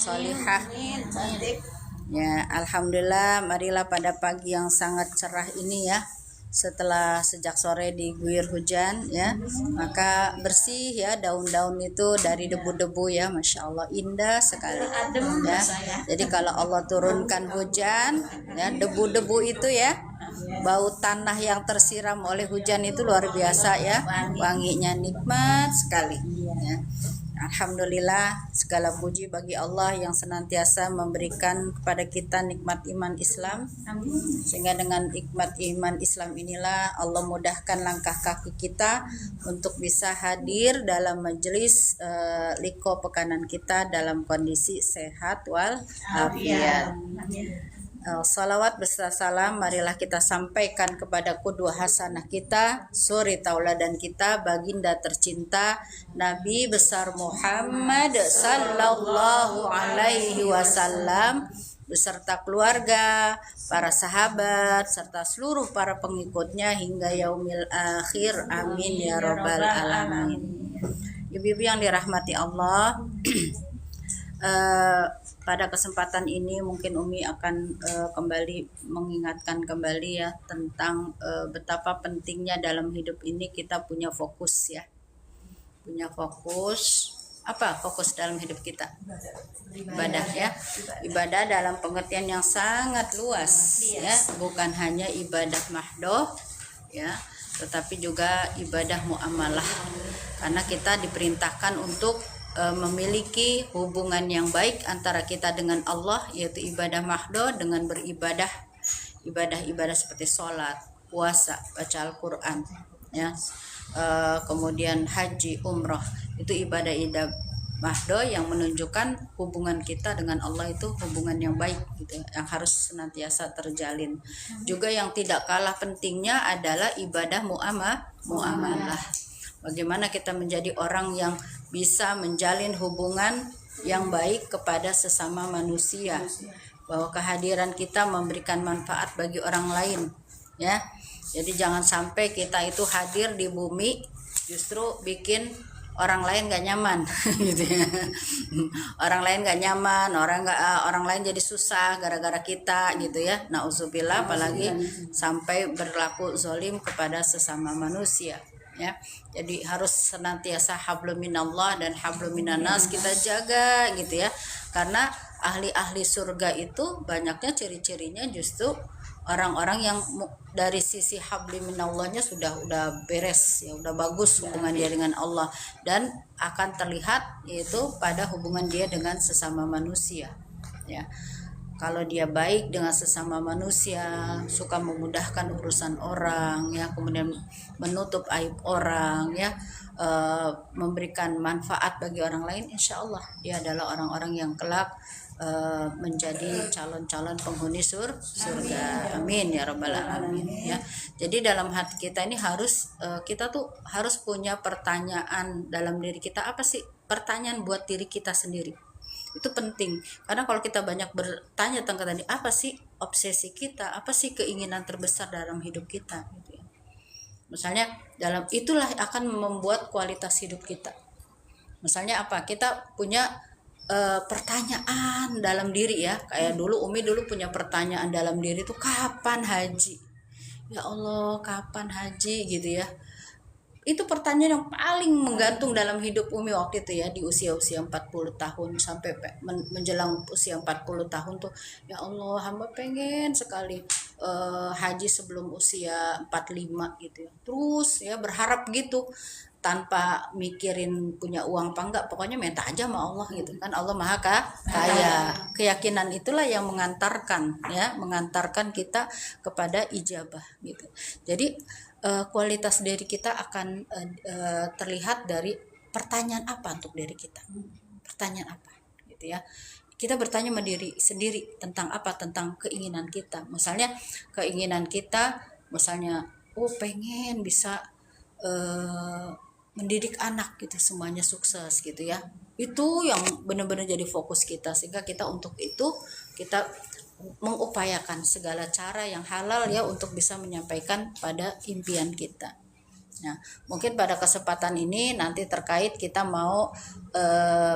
Solihah. Ya, alhamdulillah, marilah pada pagi yang sangat cerah ini ya. Setelah sejak sore diguyur hujan ya, maka bersih ya daun-daun itu dari debu-debu ya, masya Allah indah sekali ya. Jadi kalau Allah turunkan hujan ya, debu-debu itu ya, bau tanah yang tersiram oleh hujan itu luar biasa ya, wanginya nikmat sekali ya. Alhamdulillah, segala puji bagi Allah yang senantiasa memberikan kepada kita nikmat iman Islam. Sehingga dengan nikmat iman Islam inilah Allah mudahkan langkah kaki kita untuk bisa hadir dalam majelis liko pekanan kita dalam kondisi sehat wal afiat. Salawat beserta salam marilah kita sampaikan kepada qudwah hasanah kita, suri tauladan kita, baginda tercinta Nabi besar Muhammad sallallahu alaihi wasallam beserta keluarga, para sahabat serta seluruh para pengikutnya hingga yaumil akhir. Amin ya rabbal alamin. Ibu-ibu yang dirahmati Allah, pada kesempatan ini mungkin Umi akan kembali mengingatkan kembali ya tentang betapa pentingnya dalam hidup ini kita punya fokus ya. Punya fokus. Apa fokus dalam hidup kita? Ibadah ya. Ibadah dalam pengertian yang sangat luas ya, bukan hanya ibadah mahdoh ya, tetapi juga ibadah muamalah. Karena kita diperintahkan untuk memiliki hubungan yang baik antara kita dengan Allah, yaitu ibadah mahdoh dengan beribadah ibadah seperti sholat, puasa, baca Al-Quran ya, kemudian haji, umroh, itu ibadah mahdoh yang menunjukkan hubungan kita dengan Allah itu hubungan yang baik gitu, yang harus senantiasa terjalin. Juga yang tidak kalah pentingnya adalah ibadah muamalah. Bagaimana kita menjadi orang yang bisa menjalin hubungan yang baik kepada sesama manusia, bahwa kehadiran kita memberikan manfaat bagi orang lain ya. Jadi jangan sampai kita itu hadir di bumi justru bikin orang lain gak nyaman gitu ya. Orang lain gak nyaman, orang lain jadi susah gara-gara kita gitu ya. Nauzubillah, apalagi sampai berlaku zalim kepada sesama manusia ya. Jadi harus senantiasa hablum minallah dan hablum minannas kita jaga gitu ya. Karena ahli-ahli surga itu banyaknya ciri-cirinya justru orang-orang yang dari sisi hablum minallahnya udah beres ya, udah bagus hubungan dia dengan Allah, dan akan terlihat yaitu pada hubungan dia dengan sesama manusia ya. Kalau dia baik dengan sesama manusia, suka memudahkan urusan orang ya, kemudian menutup aib orang ya, memberikan manfaat bagi orang lain, insya Allah dia adalah orang-orang yang kelak menjadi calon-calon penghuni surga. Amin ya rabbal alamin ya. Jadi dalam hati kita ini harus kita tuh harus punya pertanyaan dalam diri kita. Apa sih pertanyaan buat diri kita sendiri? Itu penting, karena kalau kita banyak bertanya tentang tadi, apa sih obsesi kita, apa sih keinginan terbesar dalam hidup kita gitu ya. Misalnya dalam itulah akan membuat kualitas hidup kita. Misalnya apa, kita punya pertanyaan dalam diri ya, kayak Umi dulu punya pertanyaan dalam diri itu, kapan haji ya Allah, kapan haji gitu ya. Itu pertanyaan yang paling menggantung dalam hidup Umi waktu itu ya, di usia-usia 40 tahun sampai menjelang usia 40 tahun tuh, ya Allah hamba pengen sekali haji sebelum usia 45 gitu ya. Terus ya berharap gitu tanpa mikirin punya uang apa enggak, pokoknya minta aja sama Allah gitu kan. Allah Maha Kaya. Keyakinan itulah yang mengantarkan kita kepada ijabah gitu. Jadi kualitas diri kita akan terlihat dari pertanyaan apa untuk diri kita, pertanyaan apa gitu ya. Kita bertanya sama diri sendiri tentang apa, tentang keinginan kita. Misalnya keinginan kita, misalnya pengen bisa mendidik anak gitu, semuanya sukses gitu ya. Itu yang benar-benar jadi fokus kita, sehingga kita untuk itu kita mengupayakan segala cara yang halal ya untuk bisa menyampaikan pada impian kita. Nah, mungkin pada kesempatan ini nanti terkait kita mau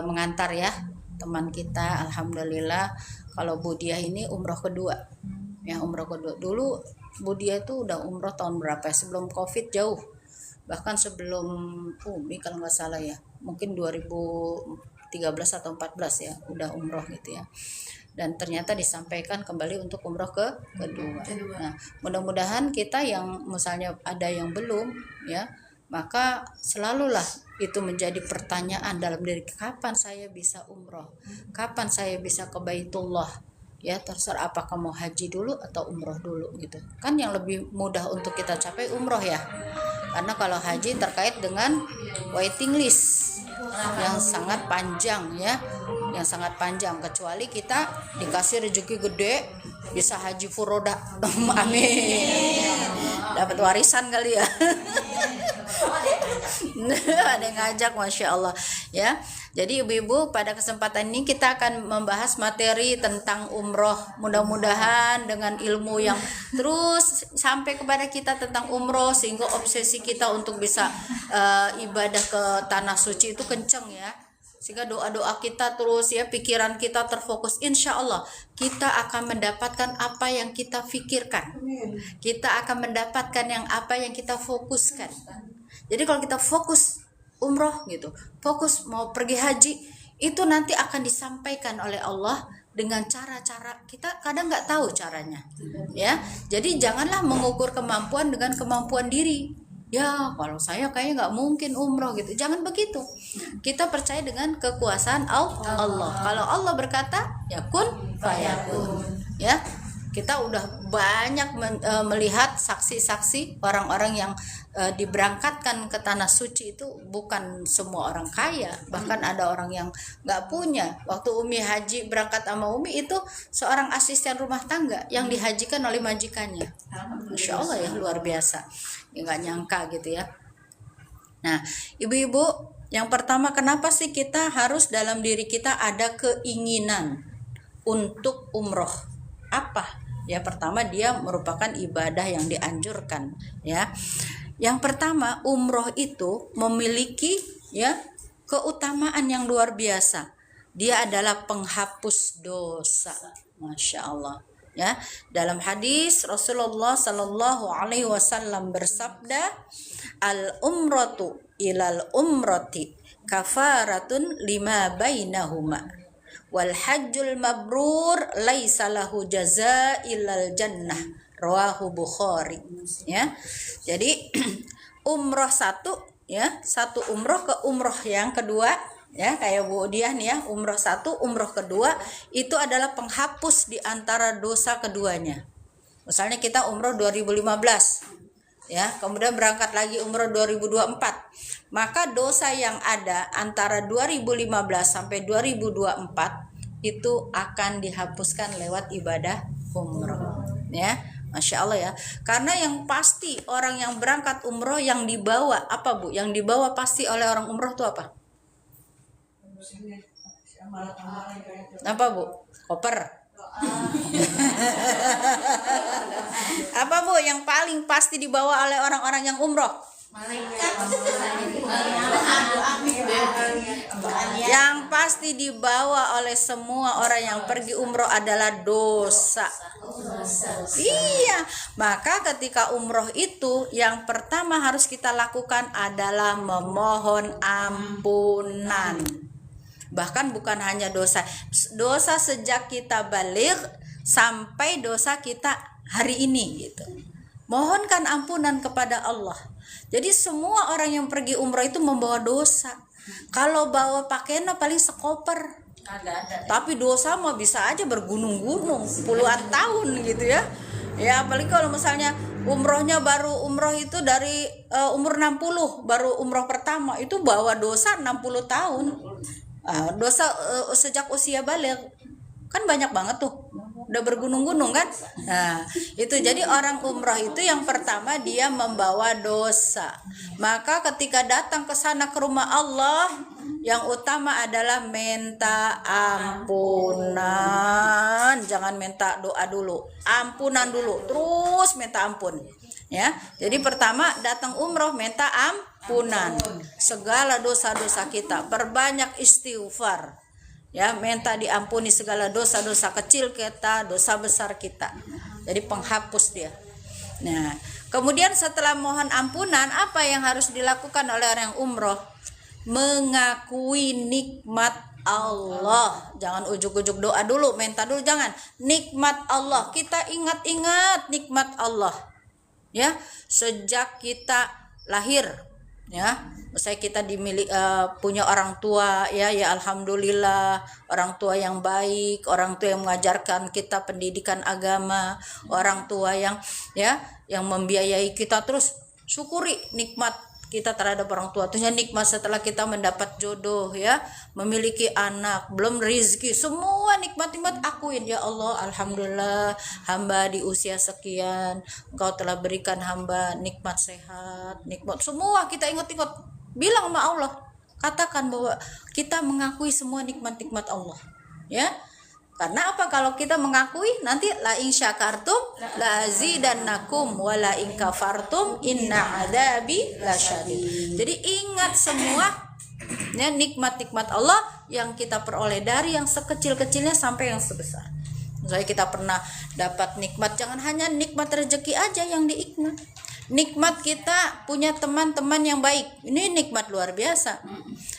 mengantar ya teman kita, alhamdulillah kalau Bu Diah ini umroh kedua. Ya, umroh kedua. Dulu Bu Diah itu udah umroh tahun berapa ya? Sebelum Covid jauh. Bahkan sebelum Umi kalau nggak salah ya. Mungkin 2013 atau 14 ya, udah umroh gitu ya. Dan ternyata disampaikan kembali untuk umroh kedua. Nah, mudah-mudahan kita yang misalnya ada yang belum ya, maka selalulah itu menjadi pertanyaan dalam diri, kapan saya bisa umroh, kapan saya bisa ke Baitullah, ya terserah apakah mau haji dulu atau umroh dulu gitu kan. Yang lebih mudah untuk kita capai umroh ya, karena kalau haji terkait dengan waiting list yang sangat panjang ya, yang sangat panjang, kecuali kita dikasih rezeki gede bisa haji furoda amin, dapat warisan kali ya ada yang ngajak, masya Allah ya. Jadi ibu-ibu, pada kesempatan ini kita akan membahas materi tentang umroh. Mudah-mudahan dengan ilmu yang terus sampai kepada kita tentang umroh, sehingga obsesi kita untuk bisa ibadah ke tanah suci itu kenceng ya, sehingga doa-doa kita terus ya, pikiran kita terfokus. Insya Allah kita akan mendapatkan apa yang kita pikirkan, kita akan mendapatkan apa yang kita fokuskan. Jadi kalau kita fokus umroh gitu, fokus mau pergi haji, itu nanti akan disampaikan oleh Allah dengan cara-cara kita kadang nggak tahu caranya ya. Jadi janganlah mengukur kemampuan dengan kemampuan diri. Ya kalau saya kayaknya nggak mungkin umroh gitu, jangan begitu. Kita percaya dengan kekuasaan Allah. Kalau Allah berkata ya kun fayakun ya. Kita udah banyak melihat saksi-saksi orang-orang yang diberangkatkan ke tanah suci itu bukan semua orang kaya, bahkan ada orang yang nggak punya. Waktu Umi haji berangkat sama Umi itu seorang asisten rumah tangga yang dihajikan oleh majikannya. Masya Allah ya, luar biasa ya, nggak nyangka gitu ya. Nah ibu-ibu, yang pertama, kenapa sih kita harus dalam diri kita ada keinginan untuk umroh? Apa? Ya pertama, dia merupakan ibadah yang dianjurkan ya. Yang pertama, umroh itu memiliki ya keutamaan yang luar biasa. Dia adalah penghapus dosa. Masya Allah ya. Dalam hadis Rasulullah Sallallahu Alaihi Wasallam bersabda, al umratu ilal umrati kafaratun lima bainahuma wal hajjul mabrur laisa lahu jazaa illal jannah, rawahu Bukhari ya. Jadi umroh satu ya, satu umroh ke umroh yang kedua ya, kayak Bu Diah nih ya, umroh satu umroh kedua itu adalah penghapus di antara dosa keduanya. Misalnya kita umroh 2015 ya, kemudian berangkat lagi umroh 2024, maka dosa yang ada antara 2015 sampai 2024 itu akan dihapuskan lewat ibadah umroh ya. Masya Allah ya. Karena yang pasti orang yang berangkat umroh yang dibawa apa Bu? Yang dibawa pasti oleh orang umroh itu apa? Apa Bu? Koper. Apa Bu yang paling pasti dibawa oleh orang-orang yang umroh? Yang pasti dibawa oleh semua orang yang pergi umroh adalah dosa. Iya, maka ketika umroh itu yang pertama harus kita lakukan adalah memohon ampunan. Bahkan bukan hanya dosa sejak kita balik sampai dosa kita hari ini gitu. Mohonkan ampunan kepada Allah. Jadi semua orang yang pergi umroh itu membawa dosa. Kalau bawa pakaian paling sekoper. Tapi dosa mah bisa aja bergunung-gunung, puluhan tahun gitu ya. Ya apalagi kalau misalnya umrohnya baru umroh itu dari umur 60, baru umroh pertama itu bawa dosa 60 tahun. Dosa sejak usia balik kan banyak banget tuh, udah bergunung-gunung kan. Nah itu jadi orang umroh itu yang pertama dia membawa dosa. Maka ketika datang ke sana ke rumah Allah, yang utama adalah minta ampunan. Jangan minta doa dulu, ampunan dulu, terus minta ampun ya. Jadi pertama datang umroh minta ampunan segala dosa-dosa kita, perbanyak istighfar Ya, minta diampuni segala dosa-dosa kecil kita, dosa besar kita. Jadi penghapus dia. Nah, kemudian setelah mohon ampunan, apa yang harus dilakukan oleh orang yang umroh? Mengakui nikmat Allah. Jangan ujuk-ujuk doa dulu, minta dulu, jangan. Nikmat Allah, kita ingat-ingat nikmat Allah. Ya, sejak kita lahir, ya, saya kita punya orang tua, ya alhamdulillah, orang tua yang baik, orang tua yang mengajarkan kita pendidikan agama, orang tua yang yang membiayai kita, terus syukuri nikmat kita terhadap orang tua. Terusnya nikmat setelah kita mendapat jodoh, ya, memiliki anak, belum rizki, semua nikmat-nikmat akuin, ya Allah, alhamdulillah, hamba di usia sekian, Engkau telah berikan hamba nikmat sehat, nikmat, semua kita ingat-ingat, bilang sama Allah, katakan bahwa kita mengakui semua nikmat-nikmat Allah, ya. Karena apa? Kalau kita mengakui, nanti la in syakartum la azidannakum wa la in kafartum inna adabi lasyadid. Jadi ingat semua ya nikmat-nikmat Allah yang kita peroleh, dari yang sekecil-kecilnya sampai yang sebesar. Misalnya kita pernah dapat nikmat, jangan hanya nikmat rezeki aja yang diingat. Nikmat kita punya teman-teman yang baik, ini nikmat luar biasa.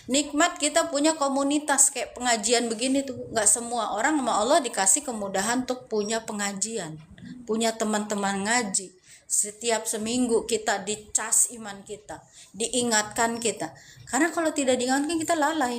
Nikmat kita punya komunitas kayak pengajian begini tuh, nggak semua orang sama Allah dikasih kemudahan untuk punya pengajian, punya teman-teman ngaji. Setiap seminggu kita dicas iman kita, diingatkan kita. Karena kalau tidak diingatkan kita lalai.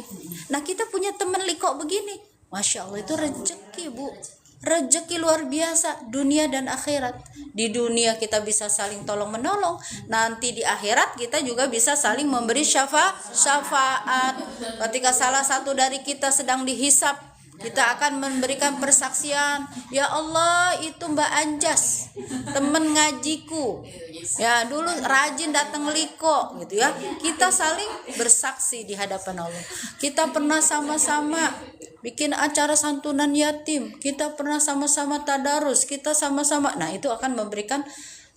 Nah, kita punya teman liko begini, masya Allah, itu rezeki, Bu. Rezeki luar biasa, dunia dan akhirat. Di dunia kita bisa saling tolong menolong, nanti di akhirat kita juga bisa saling memberi syafaat. Ketika salah satu dari kita sedang dihisap, kita akan memberikan persaksian, ya Allah, itu Mbak Anjas, temen ngajiku, ya dulu rajin datang liko, gitu ya. Kita saling bersaksi di hadapan Allah. Kita pernah sama-sama bikin acara santunan yatim, kita pernah sama-sama tadarus, kita sama-sama, nah itu akan memberikan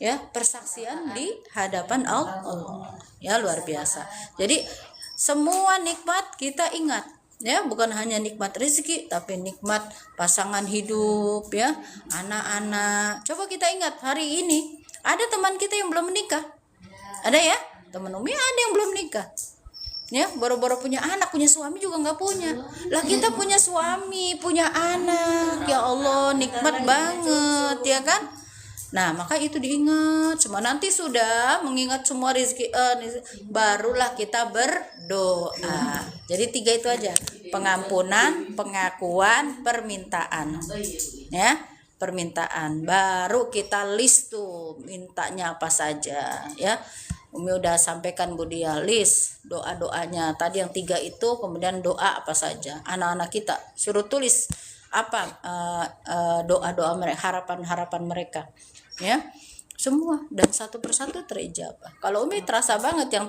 ya persaksian di hadapan Allah. Ya, luar biasa. Jadi semua nikmat kita ingat, ya, bukan hanya nikmat rezeki, tapi nikmat pasangan hidup, ya, anak-anak. Coba kita ingat, hari ini ada teman kita yang belum menikah, ada ya, teman Umi ada yang belum nikah, ya, baru-baru punya anak, punya suami juga nggak punya. Lah kita punya suami, punya anak, ya Allah, nikmat banget, ya kan? Nah, maka itu diingat. Cuma nanti sudah mengingat semua rezeki, barulah kita berdoa. Jadi 3 itu aja: pengampunan, pengakuan, permintaan, ya, permintaan. Baru kita list tuh mintanya apa saja, ya. Umi udah sampaikan Bu Dia list doa-doanya tadi yang 3 itu, kemudian doa apa saja. Anak-anak kita suruh tulis apa doa-doa mereka, harapan-harapan mereka, ya, semua, dan satu persatu terijabah. Kalau Umi terasa banget yang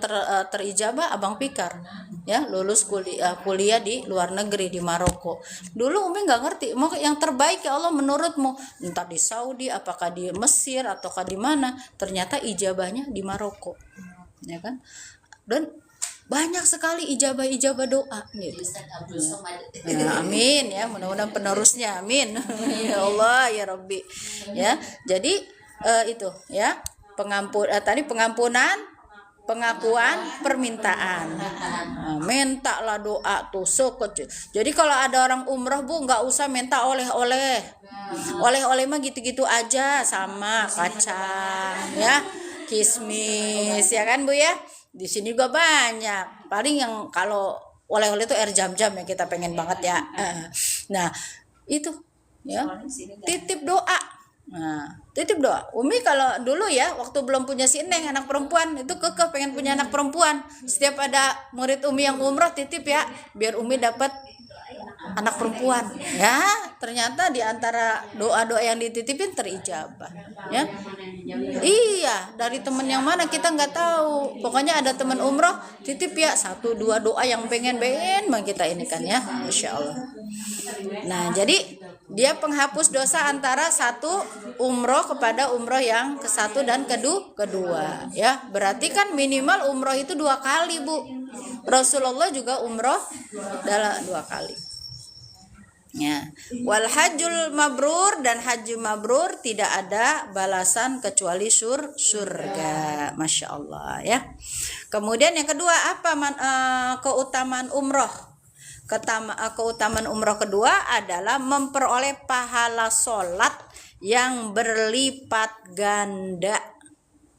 terijabah Abang Pikar, ya, lulus kuliah di luar negeri di Maroko. Dulu Umi nggak ngerti mau yang terbaik ya Allah menurutmu, entah di Saudi, apakah di Mesir ataukah di mana. Ternyata ijabahnya di Maroko, ya kan. Dan banyak sekali ijabah doa gitu. Ya, amin ya, mudah-mudahan penerusnya, amin. Ya Allah ya Rabbi, ya. Jadi itu ya, tadi pengampunan, pengakuan, permintaan. Nah, mintalah doa tuh sekecil. Jadi kalau ada orang umroh Bu, nggak usah minta oleh-oleh mah gitu-gitu aja, sama kacang, ya, kismis, ya kan Bu ya. Di sini juga banyak. Paling yang kalau oleh-oleh itu air jam-jam ya, kita pengen banget ya. Nah, itu ya, titip doa. Nah, titip doa. Umi kalau dulu ya, waktu belum punya si Neng anak perempuan, itu kekeh pengen punya anak perempuan. Setiap ada murid Umi yang umroh, titip ya, biar Umi dapat anak perempuan, ya. Ternyata di antara doa-doa yang dititipin terijabah, ya. Iya, dari temen yang mana kita nggak tahu. Pokoknya ada temen umroh titip ya 1-2 doa yang pengen kita ini kan, ya, Masya Allah. Nah, jadi dia penghapus dosa antara satu umroh kepada umroh yang ke-1 dan kedua, ya. Berarti kan minimal umroh itu 2 kali Bu. Rasulullah juga umroh dalam 2 kali. Ya, wal hajjul mabrur, dan haji mabrur tidak ada balasan kecuali surga. Masya Allah ya. Kemudian yang kedua apa keutamaan umroh? Keutamaan umroh kedua adalah memperoleh pahala sholat yang berlipat ganda,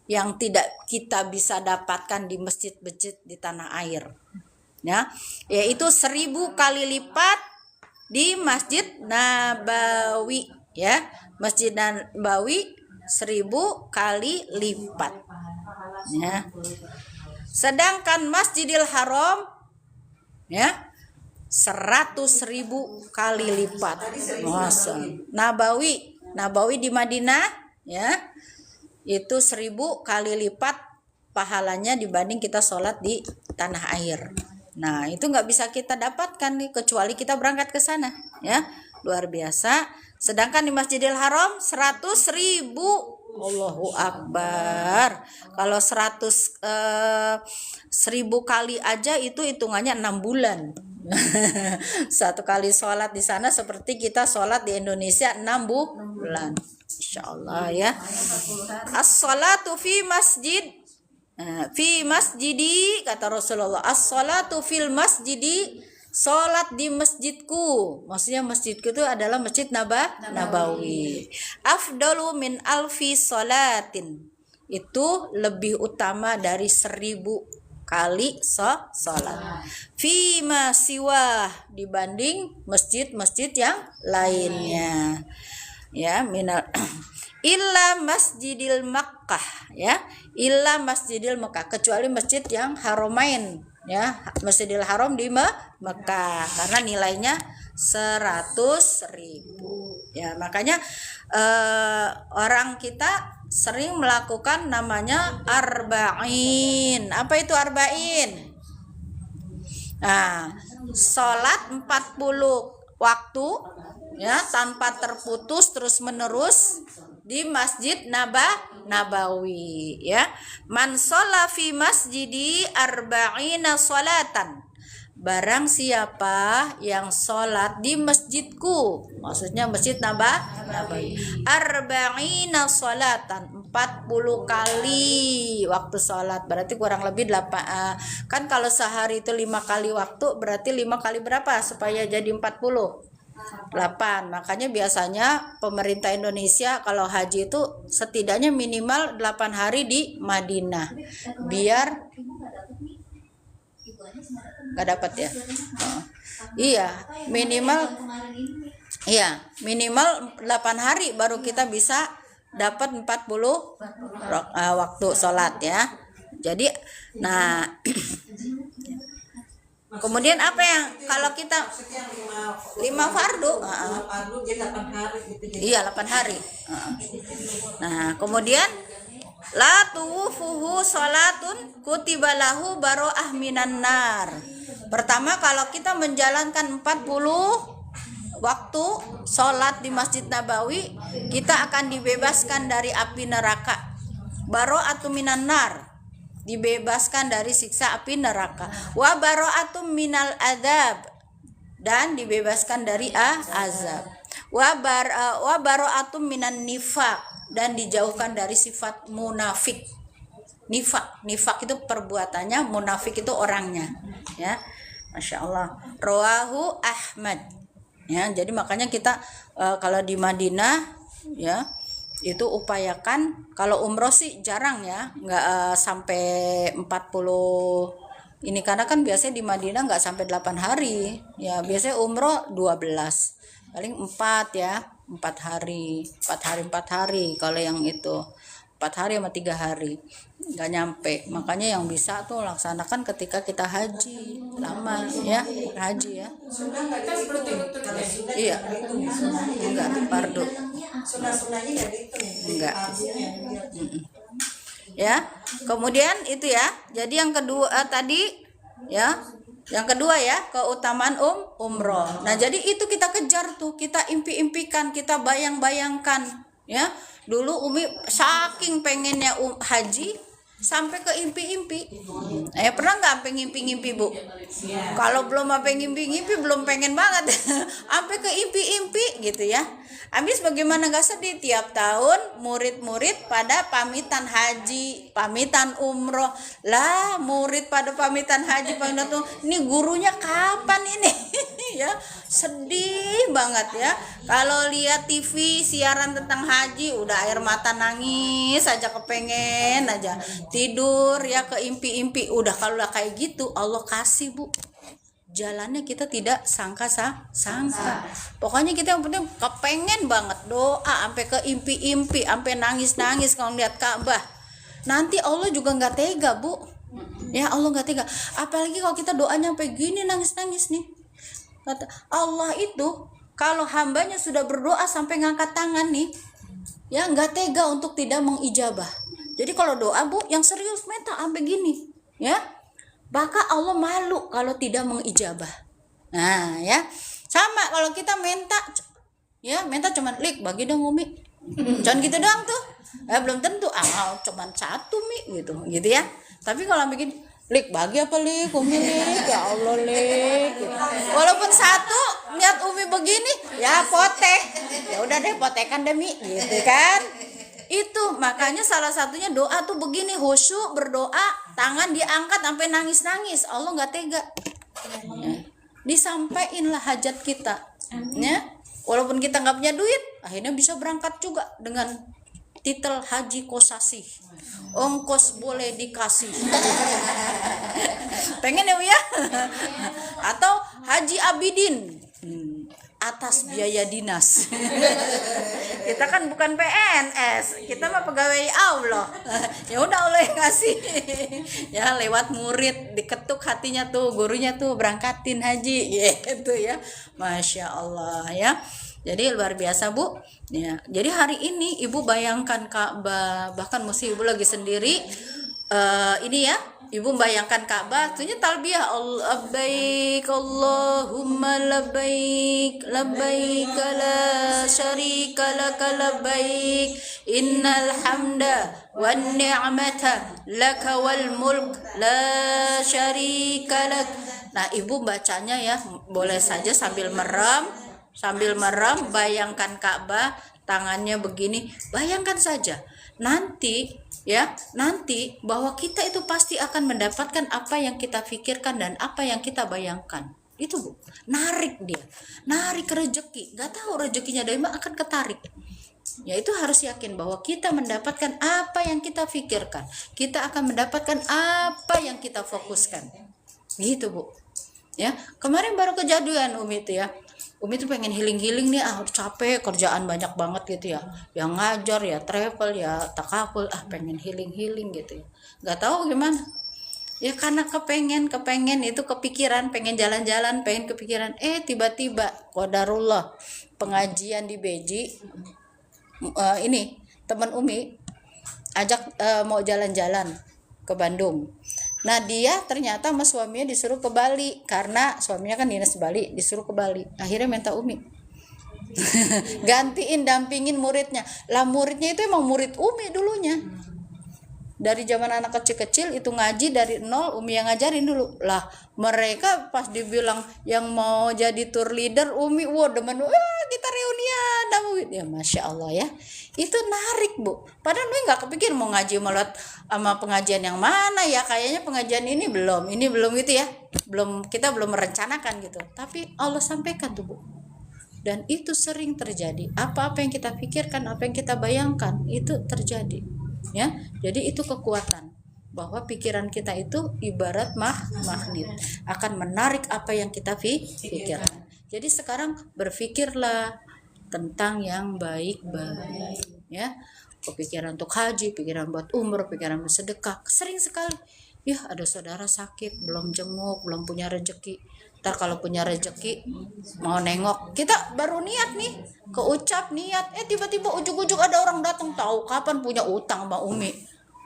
yang tidak kita bisa dapatkan di masjid-masjid di tanah air. Ya, yaitu 1000 kali lipat di Masjid Nabawi ya. Masjid Nabawi 1000 kali lipat ya. Sedangkan Masjidil Haram ya 100.000 kali lipat. Masa Nabawi di Madinah ya, itu 1000 kali lipat pahalanya dibanding kita sholat di tanah air. Nah, itu nggak bisa kita dapatkan nih kecuali kita berangkat ke sana ya. Luar biasa. Sedangkan di Masjidil Haram 100.000. Allahu Akbar. Kalau 100.000 kali aja itu hitungannya 6 bulan. Satu kali sholat di sana seperti kita sholat di Indonesia 6 bulan. Insyaallah ya. As-salatu fi masjidi, kata Rasulullah, as-salatu fil masjidi, salat di masjidku. Maksudnya masjidku itu adalah Masjid Nabawi. Afdalu min alfi salatin. Itu lebih utama dari 1000 kali salat. Fima siwa, dibanding masjid-masjid yang lainnya. Ya, minal illa masjidil Makkah ya, illa masjidil Makkah, kecuali masjid yang Haramain ya, Masjidil Haram di Mekah, karena nilainya 100.000 ya. Makanya orang kita sering melakukan namanya arba'in. Apa itu arba'in? Nah, sholat 40 waktu ya, tanpa terputus terus menerus di Masjid Nabawi ya. Man sholla fi masjidi arba'ina sholatan, barang siapa yang sholat di masjidku, maksudnya Masjid Nabawi, arba'ina sholatan, 40 kali waktu sholat, berarti kurang lebih 8 kan kalau sehari itu 5 kali waktu, berarti 5 kali berapa supaya jadi 40? 8. Makanya biasanya pemerintah Indonesia kalau haji itu setidaknya minimal 8 hari di Madinah, biar nggak dapat ya. Iya, minimal 8 hari baru kita bisa dapat 40 waktu sholat ya. Jadi nah kemudian apa yang kalau kita 5 fardu, iya 8 hari. Nah kemudian la tuwufuhu sholatun kutibalahu baro'ah minan nar. Pertama, kalau kita menjalankan 40 waktu sholat di Masjid Nabawi, kita akan dibebaskan dari api neraka. Baro'atu minan nar, dibebaskan dari siksa api neraka. Wa baro'atum minal adzab, dan dibebaskan dari azab. Wa baro'atum minan nifaq, dan dijauhkan dari sifat munafik. Nifak itu perbuatannya, munafik itu orangnya ya. Masya Allah. Rawahu Ahmad ya. Jadi makanya kita kalau di Madinah ya, itu upayakan, kalau umroh sih jarang ya, nggak sampai 40 ini, karena kan biasanya di Madinah nggak sampai 8 hari ya, biasanya umroh 12, paling 4 ya, 4 hari kalau yang itu 4 hari sama 3 hari nggak nyampe. Makanya yang bisa tuh laksanakan ketika kita haji lama ya, haji ya. Iya, enggak fardu, enggak ya. Kemudian itu ya, jadi yang kedua tadi ya, yang kedua ya, keutamaan umroh. Nah jadi itu kita kejar tuh, kita impi-impikan, kita bayang-bayangkan ya. Dulu Umi saking pengennya haji sampai ke impi-impi. Pernah nggak sampai ngimpi-ngimpi, Bu? Kalau belum sampai ngimpi-ngimpi belum pengen banget. Sampai ke impi-impi gitu ya. Habis bagaimana nggak sedih, tiap tahun murid-murid pada pamitan haji, pamitan umroh. Lah, murid pada pamitan haji, pamitan umroh. Ini gurunya kapan ini? Ya, sedih banget ya. Kalau lihat TV siaran tentang haji udah air mata nangis aja, kepengen aja tidur ya, ke impi-impi. Udah kalau udah kayak gitu Allah kasih, Bu, jalannya kita tidak sangka. Pokoknya kita yang penting kepengen banget doa sampai ke impi-impi, sampai nangis-nangis kalau lihat Ka'bah. Nanti Allah juga nggak tega, Bu. Ya, Allah nggak tega. Apalagi kalau kita doanya sampai gini, nangis-nangis nih. Kata Allah itu kalau hambanya sudah berdoa sampai ngangkat tangan nih, ya nggak tega untuk tidak mengijabah. Jadi kalau doa, Bu, yang serius minta sampai gini, ya. Bahkan Allah malu kalau tidak mengijabah. Nah, ya. Sama kalau kita minta, ya, minta cuman lik bagi dong Umi. Jangan gitu doang tuh. Belum tentu cuman satu Mi gitu ya. Tapi kalau bikin lik bagi apa lik Umi lik, ya Allah lik. Gitu. Walaupun satu niat Umi begini, ya potek. Ya udah deh potekan deh Mi gitu kan. Itu makanya salah satunya doa tuh begini, khusyuk berdoa, tangan diangkat sampai nangis-nangis. Allah nggak tega. Ya. Disampaikanlah hajat kita. Ya. Walaupun kita nggak punya duit, akhirnya bisa berangkat juga dengan titel haji kosasi. Ongkos boleh dikasih. Pengen ya, Bu ya? Atau haji abidin. Atas biaya dinas. Kita kan bukan PNS, kita mah pegawai Allah. Ya udah Allah yang kasih. Ya lewat murid diketuk hatinya tuh, gurunya tuh berangkatin haji gitu ya. Masya Allah ya. Jadi luar biasa, Bu. Ya, jadi hari ini Ibu bayangkan Ka'bah, bahkan mesti Ibu lagi sendiri. Ini ya, Ibu bayangkan Ka'bah, tunya talbiyah labbaik Allahumma labbaik labbaik la syarika lak labbaik innal hamda wan ni'mata lak wal mulk la syarika lak. Nah, Ibu bacanya ya boleh saja sambil merem bayangkan Ka'bah, tangannya begini, bayangkan saja nanti bahwa kita itu pasti akan mendapatkan apa yang kita pikirkan dan apa yang kita bayangkan. Itu, Bu, narik rezeki. Gak tahu rezekinya dari mana akan ketarik. Ya, itu harus yakin bahwa kita mendapatkan apa yang kita pikirkan, kita akan mendapatkan apa yang kita fokuskan. Gitu, Bu. Ya, kemarin baru kejadian Umi itu ya. Umi tuh pengen healing nih, capek kerjaan banyak banget gitu ya, yang ngajar ya, travel ya, takaful, pengen healing gitu ya, nggak tahu gimana ya, karena kepengen itu kepikiran, pengen jalan-jalan, pengen kepikiran, tiba-tiba qadarullah pengajian di Beji, ini teman Umi ajak mau jalan-jalan ke Bandung. Nah, dia ternyata sama suaminya disuruh ke Bali, karena suaminya kan dinas Bali, disuruh ke Bali. Akhirnya minta Umi gantiin, dampingin muridnya. Lah, muridnya itu emang murid Umi dulunya. Dari zaman anak kecil-kecil itu ngaji dari nol, Umi yang ngajarin dulu. Lah, mereka pas dibilang yang mau jadi tour leader, Umi demen, kita reunian, ya Masya Allah ya. Itu narik, Bu. Padahal Umi nggak kepikir mau ngaji melalui sama pengajian yang mana ya. Kayaknya pengajian ini belum gitu ya. Kita belum merencanakan gitu. Tapi Allah sampaikan tuh, Bu. Dan itu sering terjadi. Apa-apa yang kita pikirkan, apa yang kita bayangkan, itu terjadi. Ya, jadi itu kekuatan bahwa pikiran kita itu ibarat magnet, akan menarik apa yang kita pikirkan. Jadi sekarang berpikirlah tentang yang baik-baik ya. Kepikiran untuk haji, pikiran buat umroh, pikiran bersedekah. Sering sekali ya ada saudara sakit, belum jenguk, belum punya rezeki. Ntar kalau punya rezeki mau nengok, kita baru niat nih, keucap niat, tiba-tiba ujuk-ujuk ada orang datang, tahu kapan punya utang sama Umi,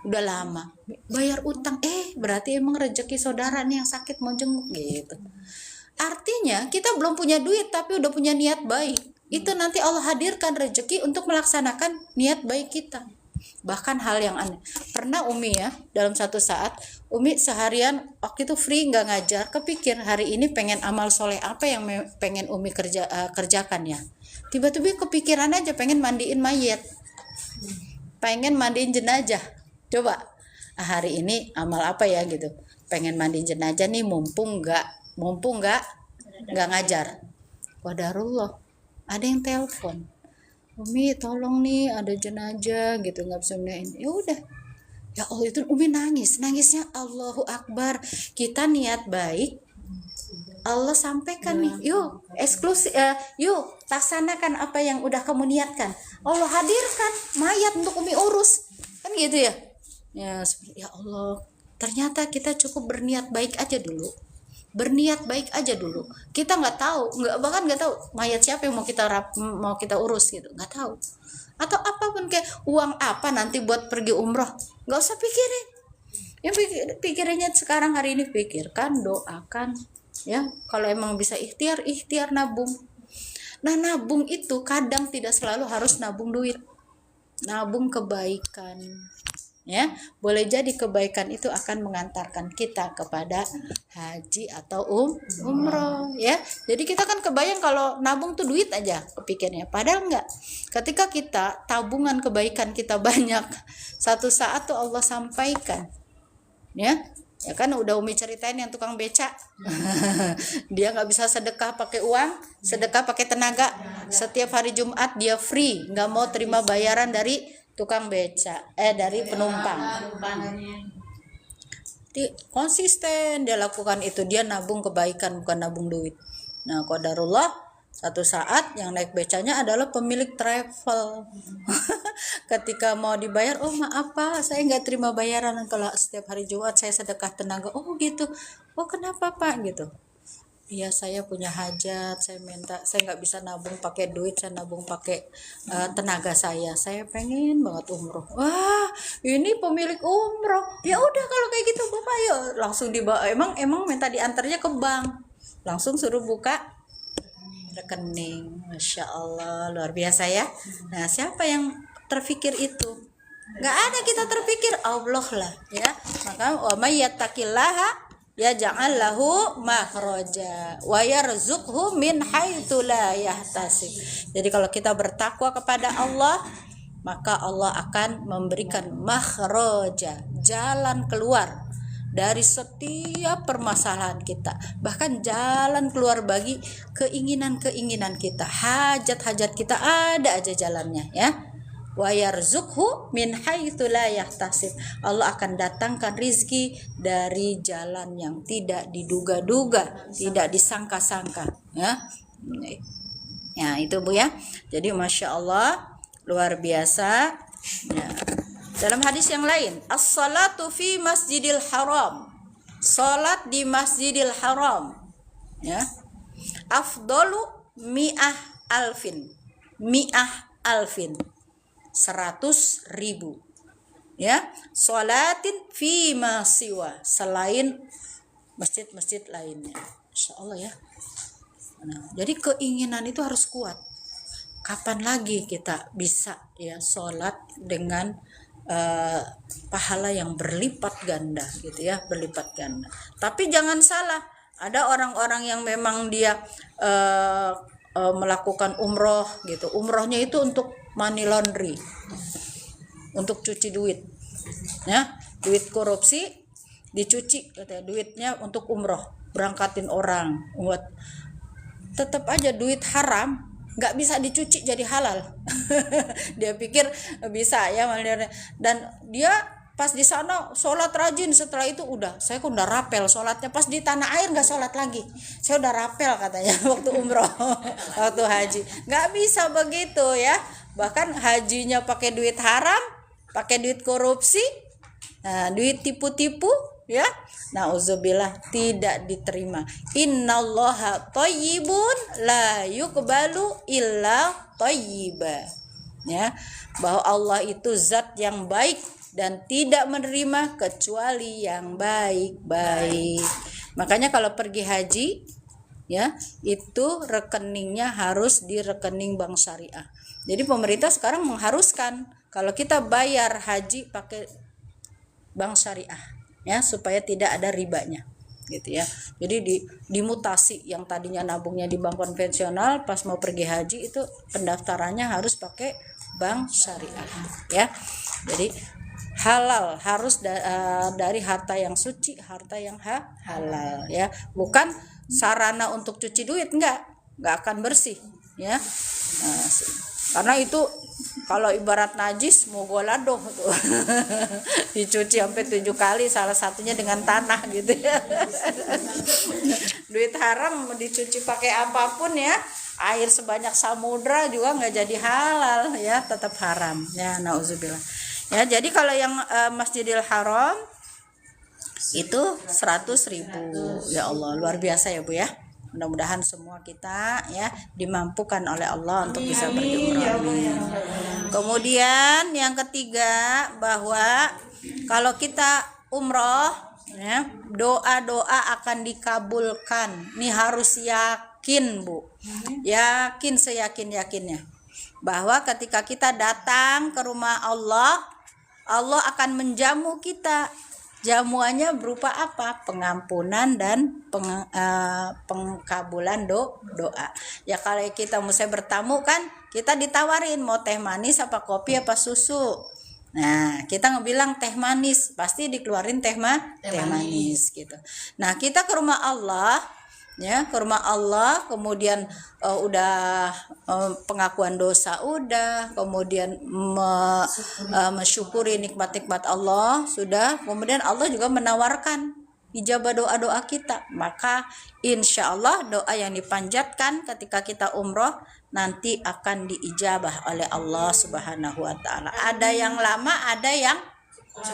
udah lama bayar utang, berarti emang rezeki saudara nih yang sakit mau jenguk gitu. Artinya kita belum punya duit tapi udah punya niat baik. Itu nanti Allah hadirkan rezeki untuk melaksanakan niat baik kita. Bahkan hal yang aneh. Pernah Umi ya, dalam satu saat Umi seharian waktu itu free nggak ngajar, kepikir hari ini pengen amal soleh apa yang pengen Umi kerjakan ya. Tiba-tiba kepikiran aja pengen mandiin mayat, pengen mandiin jenazah. Coba hari ini amal apa ya gitu, pengen mandiin jenazah nih, mumpung nggak ngajar. Qadarullah ada yang telepon, Umi tolong nih ada jenazah gitu, nggak bisa mandiin. Ya udah, ya Allah, itu Umi nangisnya Allahu Akbar. Kita niat baik, Allah sampaikan nih, yuk eksklusif, yuk laksanakan apa yang udah kamu niatkan. Allah hadirkan mayat untuk Umi urus, kan gitu ya. Ya Allah, ternyata kita cukup berniat baik aja dulu. Kita bahkan nggak tahu mayat siapa yang mau kita urus gitu, nggak tahu. Atau apapun, kayak uang apa nanti buat pergi umroh, nggak usah pikirin. Yang pikirannya sekarang hari ini, pikirkan, doakan ya. Kalau emang bisa ikhtiar nabung. Nah, nabung itu kadang tidak selalu harus nabung duit, nabung kebaikan ya. Boleh jadi kebaikan itu akan mengantarkan kita kepada haji atau umroh ya. Jadi kita kan kebayang kalau nabung tuh duit aja kepikirnya, padahal enggak. Ketika kita tabungan kebaikan kita banyak, satu saat tuh Allah sampaikan ya kan. Udah Umi ceritain yang tukang beca dia nggak bisa sedekah pakai uang, sedekah pakai tenaga. Setiap hari Jumat dia free, nggak mau terima bayaran dari tukang beca, dari penumpang. Konsisten dia lakukan itu, dia nabung kebaikan bukan nabung duit. Nah, qadarullah satu saat yang naik becanya adalah pemilik travel. Ketika mau dibayar, oh maaf Pak, saya nggak terima bayaran kalau setiap hari Jumat saya sedekah tenaga. Oh gitu, oh kenapa Pak gitu. Iya, saya punya hajat, saya nggak bisa nabung pakai duit, saya nabung pakai tenaga saya pengen banget umroh. Wah, ini pemilik umroh. Ya udah kalau kayak gitu Bapak, yuk langsung dibawa. Emang minta diantarnya ke bank, langsung suruh buka rekening. Masya Allah, luar biasa ya. Nah, siapa yang terfikir itu? Nggak ada, kita terfikir Allah lah ya. Maka wa may yattaqillaha yaj'al lahu makhraja wa yarzuqhu min haitsu la yahtasib. Jadi kalau kita bertakwa kepada Allah, maka Allah akan memberikan makhraja, jalan keluar dari setiap permasalahan kita, bahkan jalan keluar bagi keinginan-keinginan kita, hajat-hajat kita, ada aja jalannya ya. Wa yarzuqhu min haitsu la yahtasib. Allah akan datangkan rizki dari jalan yang tidak diduga-duga, tidak disangka-sangka ya. Ya itu Bu ya. Jadi Masya Allah, luar biasa ya. Dalam hadis yang lain, as-salatu fi masjidil haram, salat di masjidil haram ya, afdalu mi'ah alfin 100.000 ya, sholatin fi ma siwa, selain masjid-masjid lainnya. Insya Allah ya. Nah, jadi keinginan itu harus kuat. Kapan lagi kita bisa ya sholat dengan pahala yang berlipat ganda gitu ya, berlipat ganda. Tapi jangan salah, ada orang-orang yang memang dia melakukan umroh gitu, umrohnya itu untuk money laundry, untuk cuci duit ya, duit korupsi dicuci katanya, duitnya untuk umroh, berangkatin orang buat. Tetap aja duit haram nggak bisa dicuci jadi halal. Dia pikir bisa ya, dan dia pas di sana sholat rajin, setelah itu saya udah rapel sholatnya, pas di tanah air nggak sholat lagi, saya udah rapel katanya waktu umroh. Waktu haji nggak bisa begitu ya, bahkan hajinya pakai duit haram, pakai duit korupsi, duit tipu-tipu ya, nauzubillah, tidak diterima. Innallaha thayyibun la yuqbalu illa thayyiba ya, bahwa Allah itu zat yang baik dan tidak menerima kecuali yang baik-baik. Makanya kalau pergi haji ya, itu rekeningnya harus di rekening bank syariah. Jadi pemerintah sekarang mengharuskan kalau kita bayar haji pakai bank syariah, ya, supaya tidak ada ribanya gitu ya. Jadi dimutasi yang tadinya nabungnya di bank konvensional, pas mau pergi haji itu pendaftarannya harus pakai bank syariah, ya. Jadi halal, harus dari harta yang suci, harta yang halal, ya, bukan sarana untuk cuci duit, nggak akan bersih, ya. Karena itu kalau ibarat najis mogolado tuh dicuci sampai 7 kali, salah satunya dengan tanah gitu ya. Duit haram dicuci pakai apapun ya, air sebanyak samudra juga nggak jadi halal, ya, tetap haram, ya, nauzubillah. Ya, jadi kalau yang Masjidil Haram itu 100.000, ya Allah, luar biasa ya Bu ya. Mudah-mudahan semua kita ya dimampukan oleh Allah untuk bisa pergi umrah. Kemudian yang ketiga, bahwa kalau kita umroh ya, doa-doa akan dikabulkan. Ini harus yakin Bu, yakin seyakin-yakinnya bahwa ketika kita datang ke rumah Allah, Allah akan menjamu kita. Jamuannya berupa apa? Pengampunan dan pengkabulan doa. Ya kalau kita mesti bertamu kan, kita ditawarin mau teh manis apa kopi apa susu. Nah, kita ngebilang teh manis, pasti dikeluarin teh manis gitu. Nah, kita ke rumah Allah, ya, ke rumah Allah, kemudian udah pengakuan dosa udah, kemudian mensyukuri nikmat-nikmat Allah sudah, kemudian Allah juga menawarkan ijabah doa-doa kita. Maka insya Allah doa yang dipanjatkan ketika kita umroh nanti akan diijabah oleh Allah Subhanahu wa Ta'ala. Ada yang lama, ada yang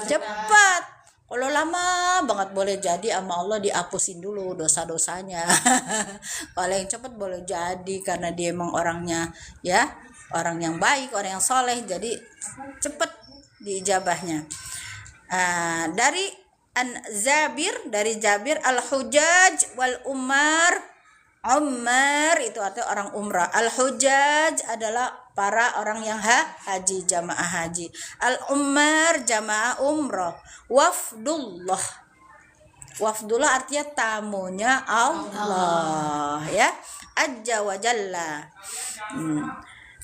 cepat. Kalau lama banget boleh jadi sama Allah dihapusin dulu dosa-dosanya. Kalau yang cepat boleh jadi karena dia emang orangnya ya, orang yang baik, orang yang soleh, jadi cepat diijabahnya. Dari Jabir al-Hujaj wal Umar itu artinya orang umrah. Al-Hujaj adalah para orang yang haji, jamaah haji. Al-Umar jamaah umrah. Wafdullah artinya tamunya Allah, ya, Azza wa Jalla.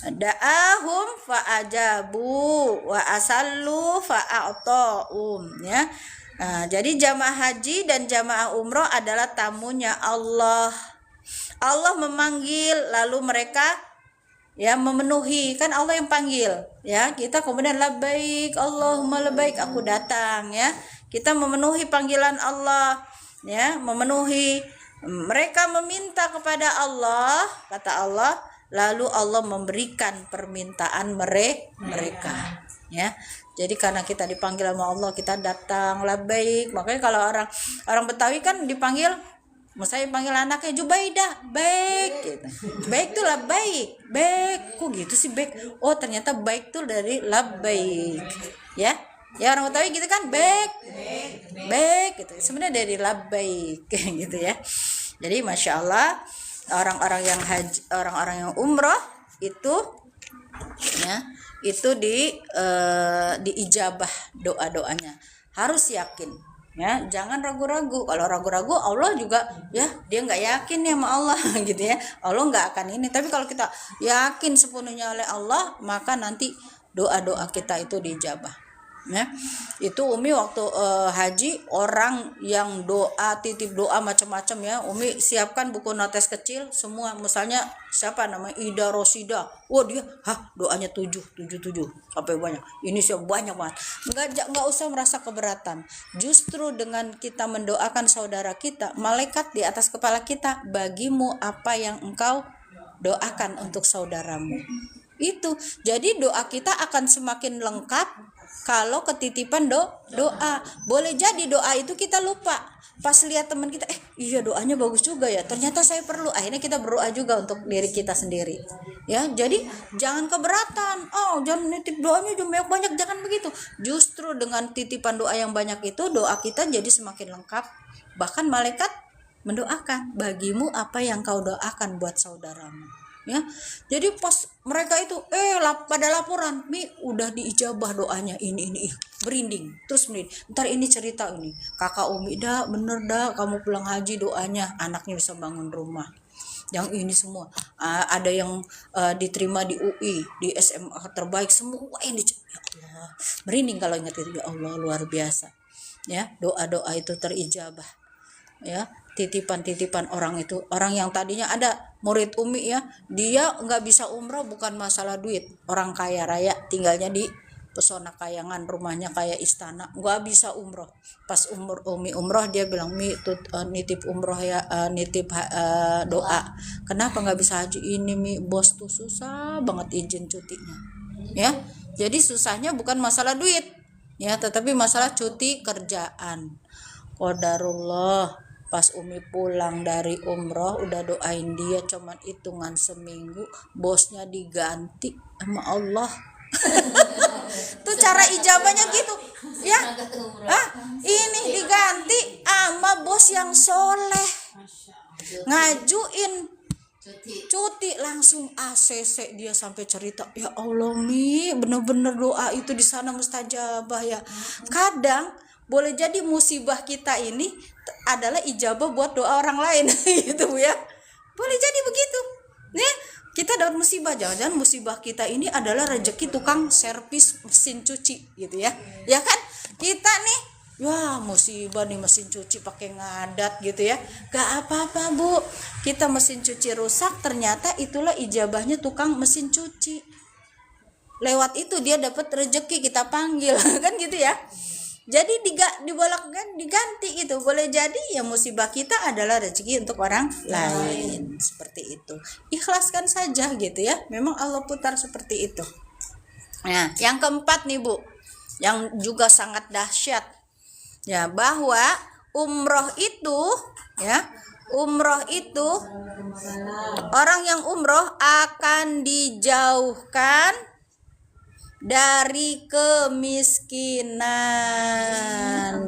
Da'ahum fa'ajabu wa asallu fa'a'ta'um, ya. Jadi jamaah haji dan jamaah umrah adalah tamunya Allah. Allah memanggil lalu mereka ya memenuhi, kan Allah yang panggil, ya, kita kemudian labbaik Allahumma labbaik, aku datang, ya, kita memenuhi panggilan Allah, ya, memenuhi. Mereka meminta kepada Allah, kata Allah, lalu Allah memberikan permintaan mereka, ya. Jadi karena kita dipanggil sama Allah, kita datang labbaik. Makanya kalau orang Betawi kan dipanggil, saya panggil anaknya Jubaidah, baik gitu. Baik tuh labbaik, baik. Kok gitu sih baik? Oh, ternyata baik tuh dari labbaik. Ya. Ya orang Betawi gitu kan, baik. Baik gitu. Sebenarnya dari labbaik gitu ya. Jadi Masya Allah, orang-orang yang haji, orang-orang yang umroh itu ya, itu diijabah doa-doanya. Harus yakin. Ya, jangan ragu-ragu. Kalau ragu-ragu, Allah juga ya, dia nggak yakin ya sama Allah gitu ya. Allah nggak akan ini. Tapi kalau kita yakin sepenuhnya oleh Allah, maka nanti doa-doa kita itu diijabah. Ya, itu Umi waktu haji, orang yang doa, titip doa macam-macam ya, Umi siapkan buku notes kecil semua. Misalnya siapa namanya Ida Rosida, dia doanya 7 sampai banyak. Ini siapa banyak banget. Nggak usah merasa keberatan. Justru dengan kita mendoakan saudara kita, malaikat di atas kepala kita, bagimu apa yang engkau doakan untuk saudaramu. Itu. Jadi doa kita akan semakin lengkap kalau ketitipan doa. Boleh jadi doa itu kita lupa. Pas lihat teman kita, iya doanya bagus juga ya. Ternyata saya perlu. Akhirnya kita berdoa juga untuk diri kita sendiri. Ya, jadi jangan keberatan. Jangan nitip doanya banyak, jangan begitu. Justru dengan titipan doa yang banyak itu, doa kita jadi semakin lengkap. Bahkan malaikat mendoakan bagimu apa yang kau doakan buat saudaramu. Ya, jadi pas mereka itu pada laporan, Mi udah diijabah doanya ini berinding, terus merinding. Ntar ini cerita ini, kakak Umi dah bener dah kamu pulang haji doanya anaknya bisa bangun rumah. Yang ini semua ada yang diterima di UI, di SMA terbaik, semua ini ya Allah merinding kalau ingat itu. Ya Allah luar biasa ya, doa-doa itu terijabah ya. Titipan-titipan orang itu, orang yang tadinya ada murid Umi ya, dia nggak bisa umroh bukan masalah duit, orang kaya raya tinggalnya di Pesona Kayangan, rumahnya kayak istana, nggak bisa umroh. Pas Umi umroh dia bilang, Mi nitip umroh ya, doa. Kenapa nggak bisa haji ini Mi? Bos tuh susah banget izin cutinya ya. Jadi susahnya bukan masalah duit ya, tetapi masalah cuti kerjaan. Qadarullah pas Umi pulang dari umroh udah doain dia cuman hitungan seminggu bosnya diganti sama Allah. Tuh cara ijabahnya gitu ya. Ini diganti sama bos yang soleh, ngajuin cuti langsung ACC. Dia sampai cerita, ya Allah Mi bener-bener doa itu di sana mustajabah ya. Kadang boleh jadi musibah kita ini adalah ijabah buat doa orang lain gitu ya, boleh jadi begitu ya. Kita dapat musibah, jangan-jangan musibah kita ini adalah rezeki tukang servis mesin cuci gitu ya. Ya kan kita nih, wah musibah nih mesin cuci pakai ngadat gitu ya. Gak apa-apa Bu, kita mesin cuci rusak, ternyata itulah ijabahnya tukang mesin cuci. Lewat itu dia dapat rezeki, kita panggil kan gitu ya. Jadi dibolakkan diganti gitu. Boleh jadi ya musibah kita adalah rezeki untuk orang lain. Seperti itu. Ikhlaskan saja gitu ya. Memang Allah putar seperti itu. Nah, yang keempat nih Bu, yang juga sangat dahsyat. Ya, bahwa umroh itu ya, umroh itu orang yang umroh akan dijauhkan dari kemiskinan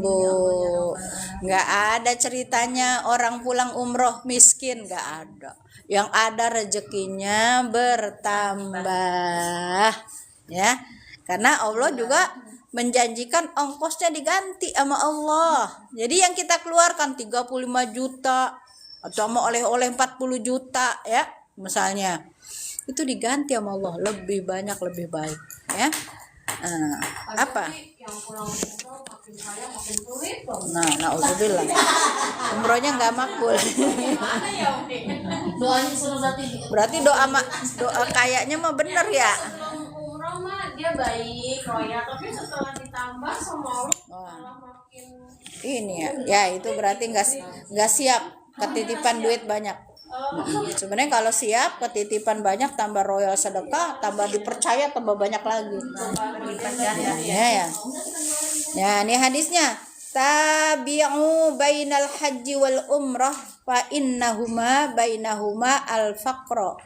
Bu. Nggak ada ceritanya orang pulang umroh miskin, nggak ada. Yang ada rezekinya bertambah ya, karena Allah juga menjanjikan ongkosnya diganti sama Allah. Jadi yang kita keluarkan 35 juta atau mau oleh-oleh 40 juta ya misalnya, itu diganti sama Allah lebih banyak lebih baik ya. Apa yang pulang makin kaya makin sulit dong. Nauzubillah umrohnya nggak makbul. Berarti doa kayaknya mah bener ya. Umroh mah dia baik roya, tapi setelah ditambah sama Allah makin ini ya itu berarti nggak siap ketitipan duit banyak. Sebenarnya kalau siap ketitipan banyak, tambah royal sedekah, tambah dipercaya, tambah banyak lagi. Ya. Ya, ini hadisnya. Tabi'u bainal haji wal umrah fa innahuma bainahuma al faqra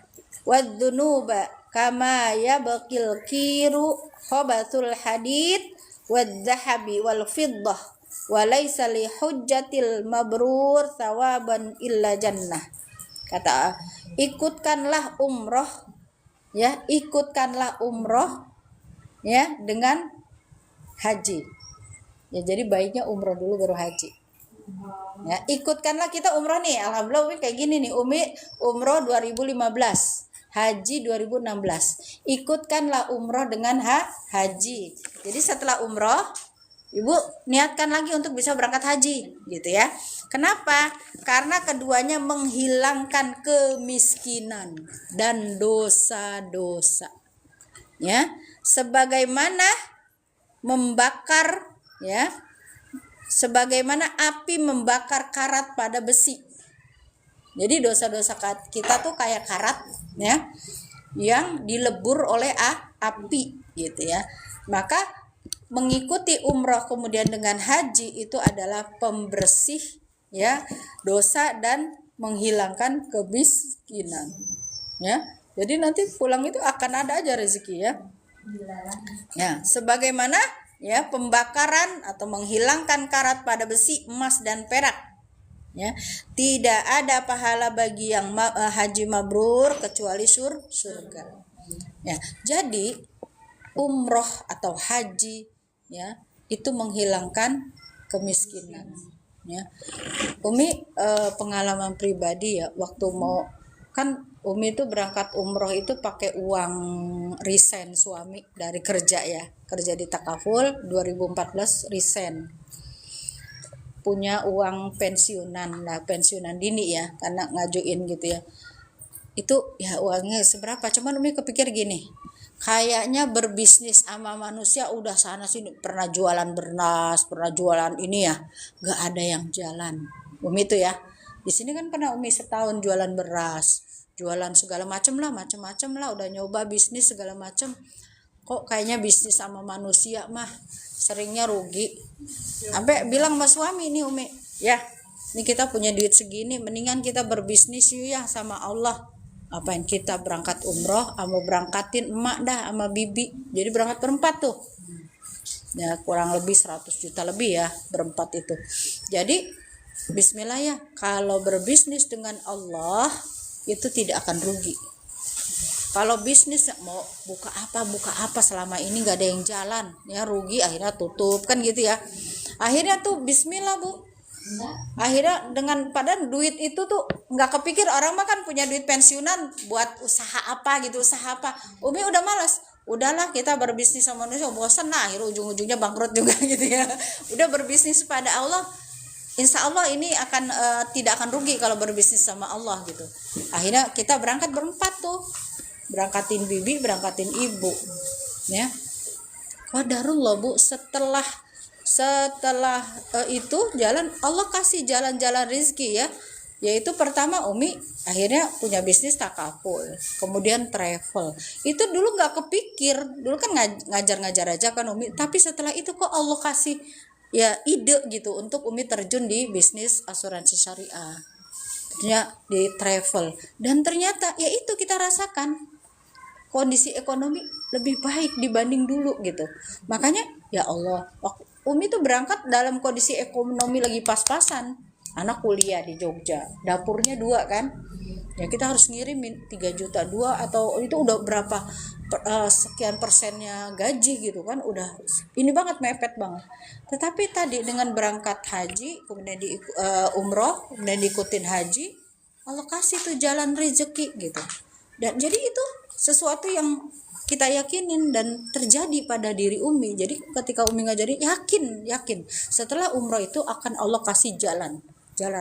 wad dunuba kama yabqil kiru khabatul hadid wad dhahabi wal fiddah wa laysa li hujjatil mabrur thawaban illa jannah. Kata ikutkanlah umroh ya, ikutkanlah umroh ya dengan haji ya. Jadi baiknya umroh dulu baru haji ya. Ikutkanlah, kita umroh nih, alhamdulillah Umi kayak gini nih, Umi umroh 2015, haji 2016. Ikutkanlah umroh dengan haji. Jadi setelah umroh Ibu niatkan lagi untuk bisa berangkat haji gitu ya. Kenapa? Karena keduanya menghilangkan kemiskinan dan dosa-dosa. Ya, sebagaimana membakar ya, sebagaimana api membakar karat pada besi. Jadi dosa-dosa kita tuh kayak karat ya, yang dilebur oleh api gitu ya. Maka mengikuti umroh kemudian dengan haji itu adalah pembersih ya dosa dan menghilangkan kemiskinan ya. Jadi nanti pulang itu akan ada aja rezeki ya. Ya, sebagaimana ya pembakaran atau menghilangkan karat pada besi, emas dan perak ya. Tidak ada pahala bagi yang haji mabrur kecuali surga. Ya, jadi umroh atau haji ya itu menghilangkan kemiskinan. Ya, Umi pengalaman pribadi ya, waktu mau kan Umi itu berangkat umroh itu pakai uang resign suami dari kerja ya, kerja di Takaful 2014 resign, punya uang pensiunan lah, pensiunan dini ya, karena ngajuin gitu ya. Itu ya uangnya seberapa, cuman Umi kepikir gini, kayaknya berbisnis sama manusia udah sana sini, pernah jualan beras, pernah jualan ini ya, gak ada yang jalan. Umi itu ya, di sini kan pernah Umi setahun jualan beras, jualan segala macam lah, udah nyoba bisnis segala macam. Kok kayaknya bisnis sama manusia mah seringnya rugi. Sampai bilang sama suami nih Umi, ya ini kita punya duit segini, mendingan kita berbisnis yuk ya sama Allah. Apain kita berangkat umroh, sama berangkatin emak dah sama bibi, jadi berangkat berempat tuh ya, kurang lebih 100 juta lebih ya berempat itu. Jadi bismillah ya, kalau berbisnis dengan Allah itu tidak akan rugi. Kalau bisnis mau buka apa selama ini nggak ada yang jalan ya, rugi, akhirnya tutup kan gitu ya. Akhirnya tuh bismillah Bu, akhirnya dengan pada duit itu tuh nggak kepikir, orang mah kan punya duit pensiunan buat usaha apa gitu, usaha apa. Umi udah malas, udahlah kita berbisnis sama manusia, bosan, nah akhirnya ujung-ujungnya bangkrut juga gitu ya. Udah berbisnis pada Allah, insya Allah ini akan tidak akan rugi kalau berbisnis sama Allah gitu. Akhirnya kita berangkat berempat tuh, berangkatin bibi, berangkatin ibu ya. Qadarullah Bu, setelah itu jalan, Allah kasih jalan-jalan rezeki ya, yaitu pertama Umi akhirnya punya bisnis takaful, kemudian travel. Itu dulu nggak kepikir, dulu kan ngajar-ngajar aja kan Umi, tapi setelah itu kok Allah kasih ya ide gitu untuk Umi terjun di bisnis asuransi syariah ya, di travel. Dan ternyata ya itu kita rasakan kondisi ekonomi lebih baik dibanding dulu gitu. Makanya ya Allah, Umi tuh berangkat dalam kondisi ekonomi lagi pas-pasan. Anak kuliah di Jogja, dapurnya 2 kan. Ya kita harus ngirimin 3 juta 2, atau itu udah berapa sekian persennya gaji gitu kan, udah ini banget, mepet banget. Tetapi tadi dengan berangkat haji, kemudian di umroh, kemudian diikutin haji, Allah kasih tuh jalan rezeki gitu. Dan jadi itu sesuatu yang kita yakinin dan terjadi pada diri Umi. Jadi ketika Umi ngajarin, yakin setelah umroh itu akan Allah kasih jalan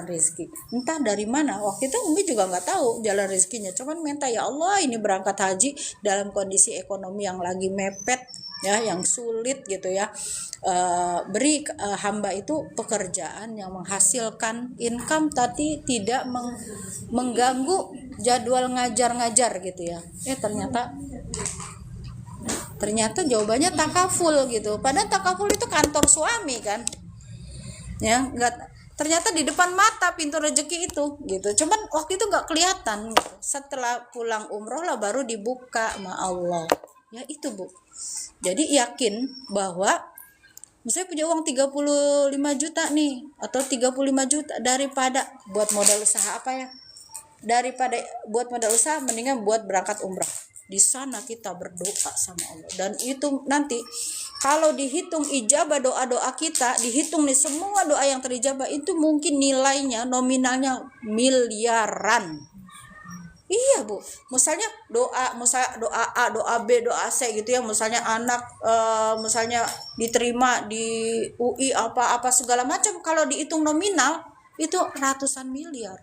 rezeki. Entah dari mana, waktu itu Umi juga nggak tahu jalan rezekinya, cuman minta ya Allah ini berangkat haji dalam kondisi ekonomi yang lagi mepet ya, yang sulit gitu ya. Beri hamba itu pekerjaan yang menghasilkan income tapi tidak mengganggu jadwal ngajar gitu ya. Ternyata jawabannya takaful gitu. Padahal takaful itu kantor suami kan. Ya, ternyata di depan mata pintu rezeki itu gitu. Cuman waktu itu nggak kelihatan gitu. Setelah pulang umroh lah baru dibuka sama Allah. Ya itu Bu. Jadi yakin bahwa misalnya punya uang 35 juta nih, atau 35 juta, daripada buat modal usaha apa ya? Daripada buat modal usaha, mendingan buat berangkat umrah. Di sana kita berdoa sama Allah, dan itu nanti kalau dihitung ijabah doa-doa kita, dihitung nih semua doa yang terijabah itu mungkin nilainya nominalnya miliaran. Iya Bu, misalnya doa A, doa B, doa C gitu ya, misalnya anak misalnya diterima di UI apa segala macam, kalau dihitung nominal itu ratusan miliar.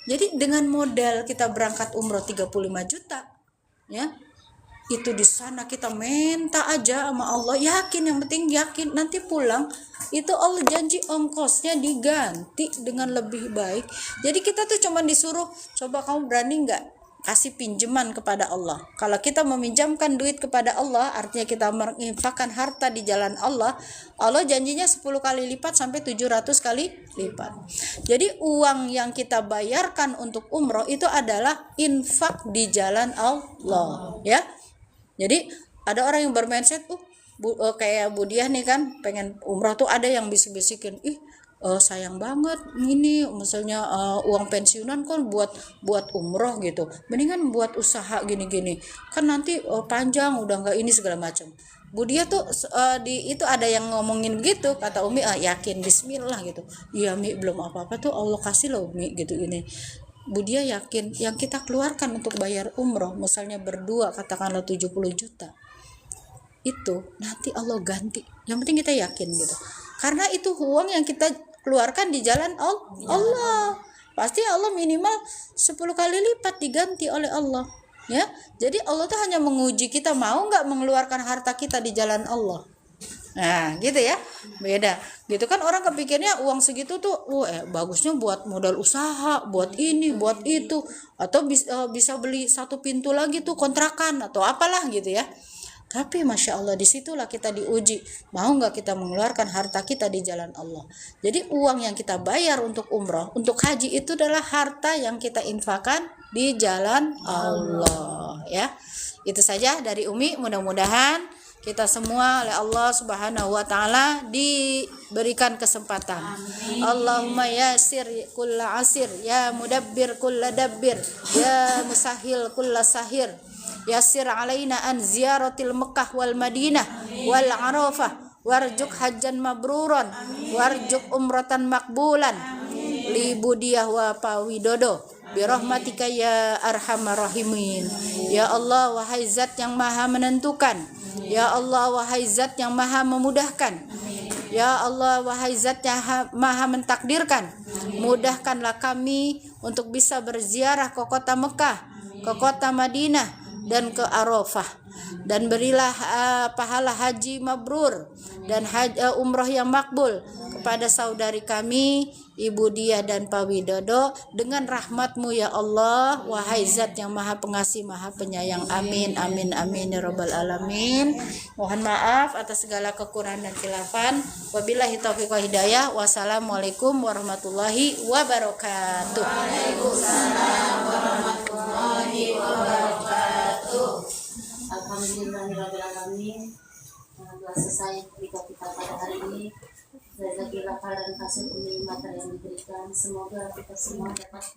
Jadi dengan modal kita berangkat umroh 35 juta ya, itu di sana kita minta aja sama Allah, yakin, yang penting yakin, nanti pulang itu Allah janji ongkosnya diganti dengan lebih baik. Jadi kita tuh cuma disuruh, coba kamu berani nggak kasih pinjaman kepada Allah. Kalau kita meminjamkan duit kepada Allah, artinya kita menginfakkan harta di jalan Allah, Allah janjinya 10 kali lipat sampai 700 kali lipat. Jadi uang yang kita bayarkan untuk umroh itu adalah infak di jalan Allah ya. Jadi ada orang yang bermindset kayak Bu Diah nih kan, pengen umroh tuh ada yang bisik-bisikin, ih sayang banget ini misalnya uang pensiunan kan buat umroh gitu, mendingan buat usaha gini-gini kan nanti panjang udah nggak ini segala macam. Bu dia tuh di itu ada yang ngomongin begitu, kata Umi yakin bismillah gitu. Iya Mi, belum apa-apa tuh Allah kasih loh Mi gitu ini. Bu dia yakin yang kita keluarkan untuk bayar umroh misalnya berdua katakanlah 70 juta, itu nanti Allah ganti. Yang penting kita yakin gitu. Karena itu uang yang kita keluarkan di jalan Allah. Pasti Allah minimal 10 kali lipat diganti oleh Allah. Ya, jadi Allah tuh hanya menguji kita mau nggak mengeluarkan harta kita di jalan Allah. Nah, gitu ya. Beda. Gitu kan orang kepikirnya uang segitu tuh, bagusnya buat modal usaha, buat ini, buat itu, atau bisa beli satu pintu lagi tuh kontrakan atau apalah gitu ya. Tapi Masya Allah disitulah kita diuji, mau nggak kita mengeluarkan harta kita di jalan Allah. Jadi uang yang kita bayar untuk umroh, untuk haji itu adalah harta yang kita infakkan di jalan Allah ya. Itu saja dari Umi, mudah-mudahan kita semua oleh Allah Subhanahu wa taala diberikan kesempatan. Amin. Allahumma yasir kulla asir, ya mudabbir kulla dabbir, ya musahil kulla sahir. Yasir alaina an ziyaratil Mekah wal Madinah wal Arafah warjuk hajjan mabruran warjuk umratan makbulan li Budiyah wa Pawidodo birahmatika ya arhamar rahimin. Ya Allah, wahai zat yang maha menentukan, ya Allah, wahai zat yang maha memudahkan, ya Allah, wahai zat yang maha mentakdirkan, mudahkanlah kami untuk bisa berziarah ke kota Mekah, ke kota Madinah dan ke Arafah, dan berilah pahala haji mabrur dan umroh yang makbul kepada saudari kami Ibu Diah dan Pak Widodo dengan rahmat-Mu ya Allah, wahai zat yang maha pengasih maha penyayang. Amin amin amin ya rabbal alamin. Mohon maaf atas segala kekurangan dan khilafan. Wabillahi taufiq wa hidayah. Wassalamualaikum warahmatullahi wabarakatuh. Waalaikumsalam warahmatullahi wabarakatuh. Alhamdulillahirrahmanirrahim. Telah selesai berita kita pada hari ini. Jazakallahu khairan kasih nikmat yang diberikan. Semoga kita semua dapat